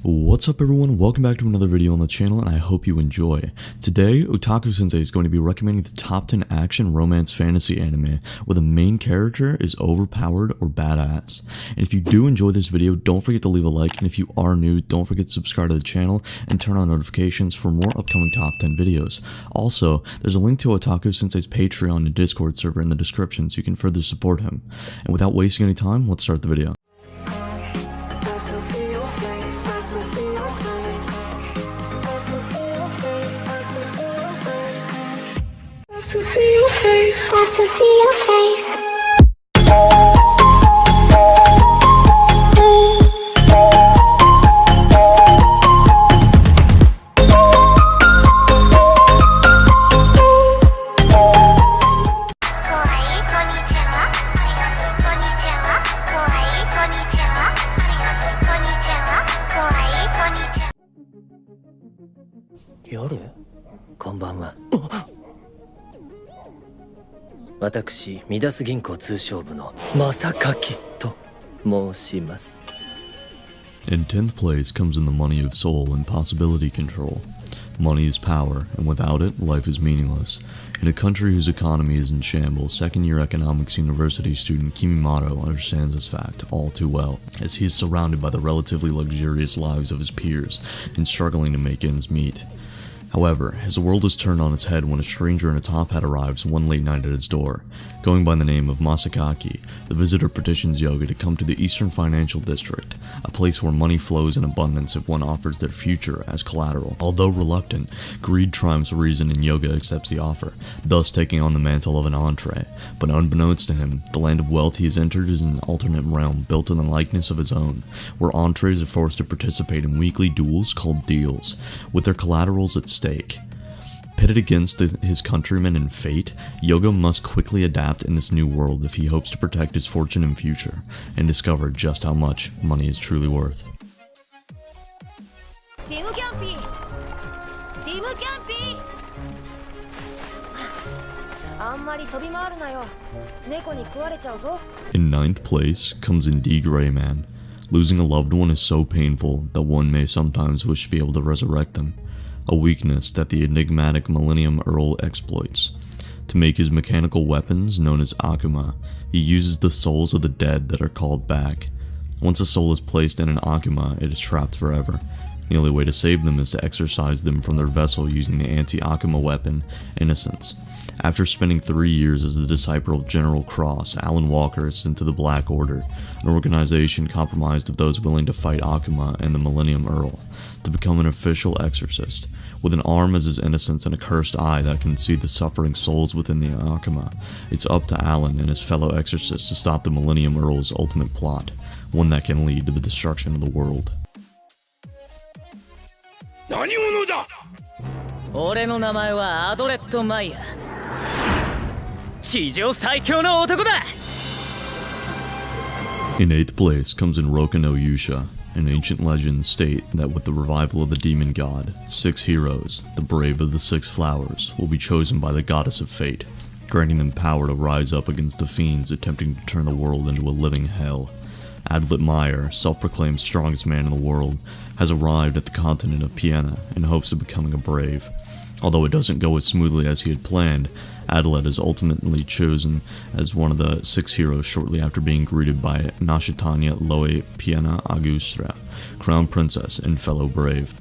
What's up everyone, welcome back to another video on the channel and I hope you enjoy. Today, Otaku Sensei is going to be recommending the top 10 action romance fantasy anime where the main character is overpowered or badass. And if you do enjoy this video, don't forget to leave a like, and if you are new, don't forget to subscribe to the channel and turn on notifications for more upcoming top 10 videos. Also, there's a link to Otaku Sensei's Patreon and Discord server in the description so you can further support him. And without wasting any time, let's start the video. Wants to see your face. Yoru? こんばんは。私、ミダス銀行通商部の正垣と申します。 In 10th place comes in the money of soul and possibility control. Money is power, and without it, life is meaningless. In a country whose economy is in shambles, second-year economics university student Kimimaro understands this fact all too well, as he is surrounded by the relatively luxurious lives of his peers and struggling to make ends meet. However, his world is turned on its head when a stranger in a top hat arrives one late night at his door. Going by the name of Masakaki, the visitor petitions Yoga to come to the Eastern Financial District, a place where money flows in abundance if one offers their future as collateral. Although reluctant, greed triumphs reason and Yoga accepts the offer, thus taking on the mantle of an entree. But unbeknownst to him, the land of wealth he has entered is an alternate realm built in the likeness of his own, where entrees are forced to participate in weekly duels called deals, with their collaterals at stake. Pitted against his countrymen in fate, Yoga must quickly adapt in this new world if he hopes to protect his fortune and future, and discover just how much money is truly worth. In 9th place comes Indeed Greyman. Losing a loved one is so painful that one may sometimes wish to be able to resurrect them. A weakness that the enigmatic Millennium Earl exploits. To make his mechanical weapons, known as Akuma, he uses the souls of the dead that are called back. Once a soul is placed in an Akuma, it is trapped forever. The only way to save them is to exorcise them from their vessel using the anti-Akuma weapon, Innocence. After spending 3 years as the disciple of General Cross, Alan Walker is sent to the Black Order, an organization comprised of those willing to fight Akuma and the Millennium Earl, to become an official exorcist. With an arm as his innocence and a cursed eye that can see the suffering souls within the Akuma, it's up to Alan and his fellow exorcists to stop the Millennium Earl's ultimate plot, one that can lead to the destruction of the world. 何者だ? 俺の名前はアドレッド・マイヤー。地上最強の男だ! In 8th place comes in Roka no Yusha. An ancient legends state that with the revival of the demon god, 6 heroes, the brave of the 6 flowers, will be chosen by the goddess of fate, granting them power to rise up against the fiends attempting to turn the world into a living hell. Adlet Meyer, self-proclaimed strongest man in the world, has arrived at the continent of Piena in hopes of becoming a brave. Although it doesn't go as smoothly as he had planned, Adlet is ultimately chosen as one of the 6 heroes shortly after being greeted by Nashitanya Loe Piena Agustra, crown princess and fellow brave.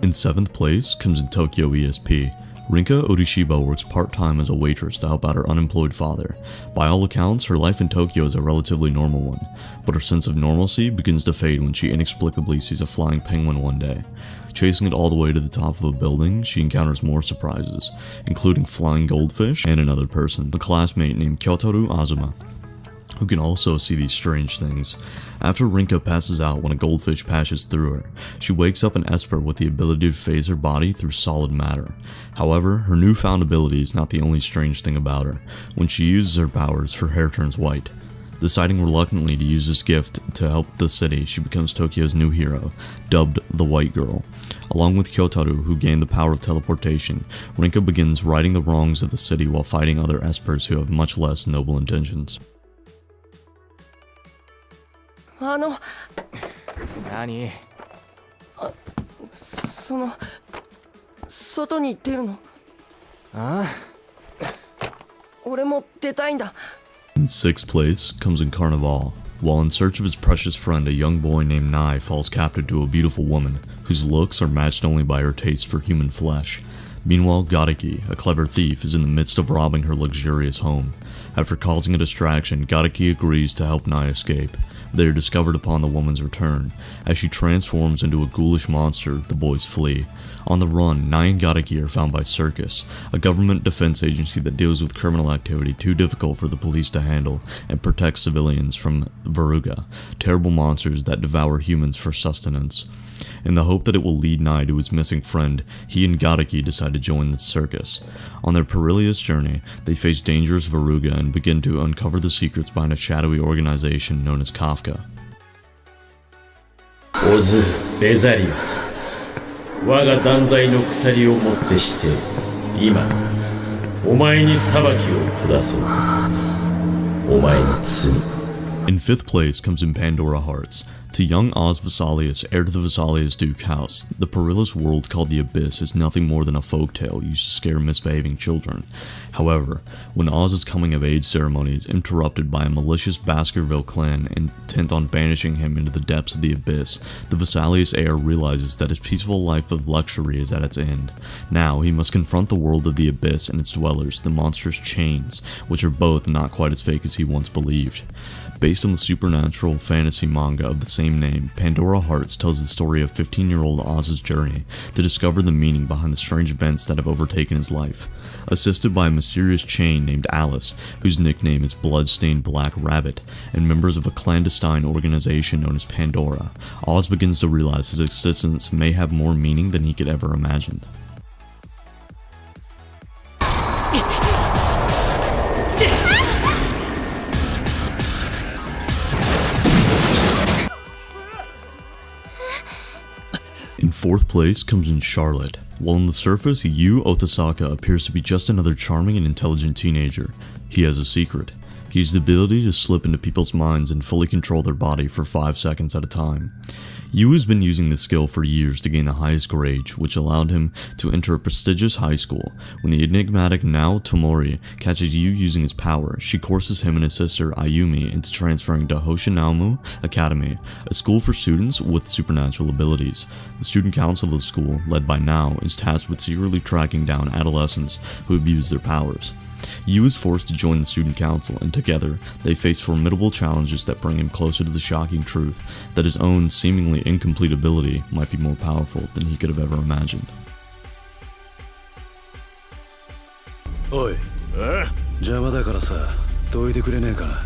In 7th place comes in Tokyo ESP. Rinka Orishiba works part-time as a waitress to help out her unemployed father. By all accounts, her life in Tokyo is a relatively normal one, but her sense of normalcy begins to fade when she inexplicably sees a flying penguin one day. Chasing it all the way to the top of a building, she encounters more surprises, including flying goldfish and another person, a classmate named Kyotoru Azuma, who can also see these strange things. After Rinka passes out when a goldfish passes through her, she wakes up an Esper with the ability to phase her body through solid matter. However, her newfound ability is not the only strange thing about her. When she uses her powers, her hair turns white. Deciding reluctantly to use this gift to help the city, she becomes Tokyo's new hero, dubbed the White Girl. Along with Kyotaru, who gained the power of teleportation, Rinka begins righting the wrongs of the city while fighting other espers who have much less noble intentions. 何外に出るのああ俺も出たいんだ In sixth place comes in Carnival. While in search of his precious friend, a young boy named Nai falls captive to a beautiful woman, whose looks are matched only by her taste for human flesh. Meanwhile, Gariki, a clever thief, is in the midst of robbing her luxurious home. After causing a distraction, Gariki agrees to help Nai escape. They are discovered upon the woman's return. As she transforms into a ghoulish monster, the boys flee. On the run, Nai and Gariki are found by Circus, a government defense agency that deals with criminal activity too difficult for the police to handle and protects civilians from Veruga, terrible monsters that devour humans for sustenance. In the hope that it will lead Nai to his missing friend, he and Gariki decide to join the circus. On their perilous journey, they face dangerous Veruga and begin to uncover the secrets behind a shadowy organization known as Kafka. オズ・ベザリウス、我が断罪の鎖をもってして今お前に裁きを下そう。お前の罪。 In fifth place comes in Pandora Hearts. To young Oz Vesalius, heir to the Vesalius Duke house, the perilous world called the Abyss is nothing more than a folktale used to scare misbehaving children. However, when Oz's coming-of-age ceremony is interrupted by a malicious Baskerville clan intent on banishing him into the depths of the Abyss, the Vesalius heir realizes that his peaceful life of luxury is at its end. Now, he must confront the world of the Abyss and its dwellers, the monstrous Chains, which are both not quite as fake as he once believed. Based on the supernatural fantasy manga of the same name, Pandora Hearts tells the story of 15-year-old Oz's journey to discover the meaning behind the strange events that have overtaken his life. Assisted by a mysterious chain named Alice, whose nickname is Bloodstained Black Rabbit, and members of a clandestine organization known as Pandora, Oz begins to realize his existence may have more meaning than he could ever imagine. In fourth place comes in Charlotte. While on the surface, Yu Otasaka appears to be just another charming and intelligent teenager, he has a secret. He has the ability to slip into people's minds and fully control their body for 5 seconds at a time. Yu has been using this skill for years to gain the highest grade, which allowed him to enter a prestigious high school. When the enigmatic Nao Tomori catches Yu using his power, she courses him and his sister Ayumi into transferring to Hoshinamu Academy, a school for students with supernatural abilities. The student council of the school, led by Nao, is tasked with secretly tracking down adolescents who abuse their powers. Yu is forced to join the student council, and together, they face formidable challenges that bring him closer to the shocking truth that his own seemingly incomplete ability might be more powerful than he could have ever imagined. おい、邪魔だからさ、どいてくれねえかな。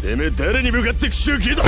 てめえ誰に向かって口を聞いた。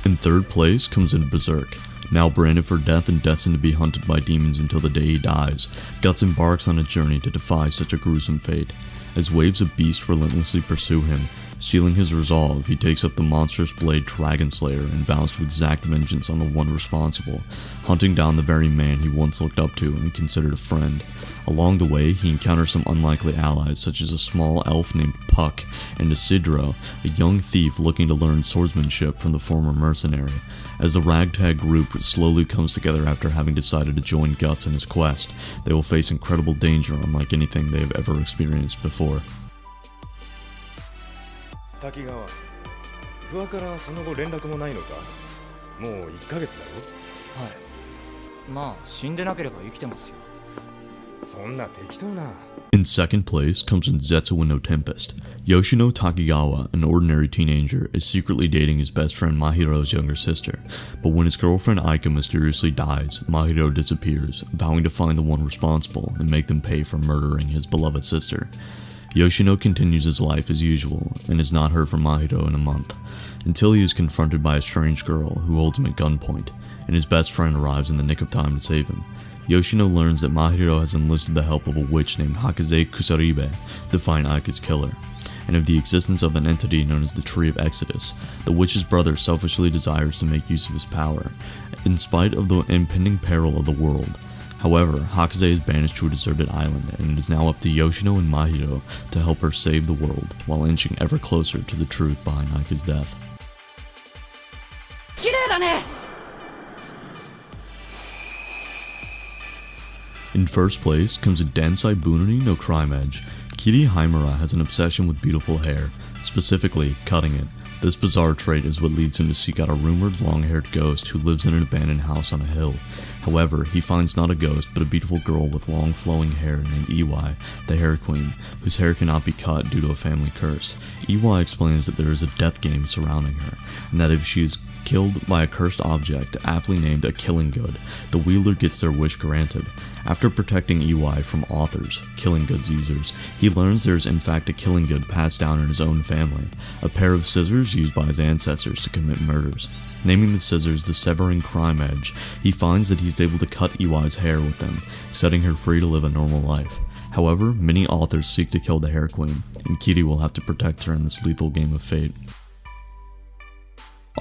In third place comes in Berserk. Now branded for death and destined to be hunted by demons until the day he dies, Guts embarks on a journey to defy such a gruesome fate. As waves of beasts relentlessly pursue him, stealing his resolve, he takes up the monstrous blade Dragon Slayer and vows to exact vengeance on the one responsible, hunting down the very man he once looked up to and considered a friend. Along the way, he encounters some unlikely allies, such as a small elf named Puck and Isidro, a young thief looking to learn swordsmanship from the former mercenary. As the ragtag group slowly comes together after having decided to join Guts in his quest, they will face incredible danger unlike anything they have ever experienced before. 滝川、不破からその後連絡もないのか。もう1ヶ月だろ。はい。まあ死んでなければ生きてますよ。そんな適当な。 In second place comes in Zetsuwa no Tempest. Yoshino Takigawa, an ordinary teenager, is secretly dating his best friend Mahiro's younger sister, but when his girlfriend Aika mysteriously dies, Mahiro disappears, vowing to find the one responsible and make them pay for murdering his beloved sister. Yoshino continues his life as usual and has not heard from Mahiro in a month, until he is confronted by a strange girl who holds him at gunpoint, and his best friend arrives in the nick of time to save him. Yoshino learns that Mahiro has enlisted the help of a witch named Hakaze Kusaribe to find Aika's killer. and of the existence of an entity known as the Tree of Exodus. The witch's brother selfishly desires to make use of his power, in spite of the impending peril of the world. However, Hakuze is banished to a deserted island, and it is now up to Yoshino and Mahito to help her save the world, while inching ever closer to the truth behind Aika's death. In first place comes a Densai Bunari no Crime Edge. Kiri Himura has an obsession with beautiful hair, specifically cutting it. This bizarre trait is what leads him to seek out a rumored long-haired ghost who lives in an abandoned house on a hill. However, he finds not a ghost but a beautiful girl with long flowing hair named Iwai, the Hair Queen, whose hair cannot be cut due to a family curse. Iwai explains that there is a death game surrounding her, and that if she is killed by a cursed object, aptly named a killing good, the wielder gets their wish granted. After protecting Iwai from authors, killing goods users, he learns there is in fact a killing good passed down in his own family, a pair of scissors used by his ancestors to commit murders. Naming the scissors the Severing Crime Edge, he finds that he's able to cut Iwai's hair with them, setting her free to live a normal life. However, many authors seek to kill the Hair Queen, and Kiri will have to protect her in this lethal game of fate.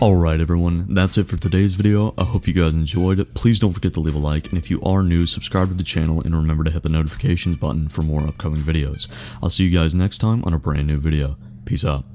Alright everyone, that's it for today's video. I hope you guys enjoyed. Please don't forget to leave a like, and if you are new, subscribe to the channel and remember to hit the notifications button for more upcoming videos. I'll see you guys next time on a brand new video. Peace out.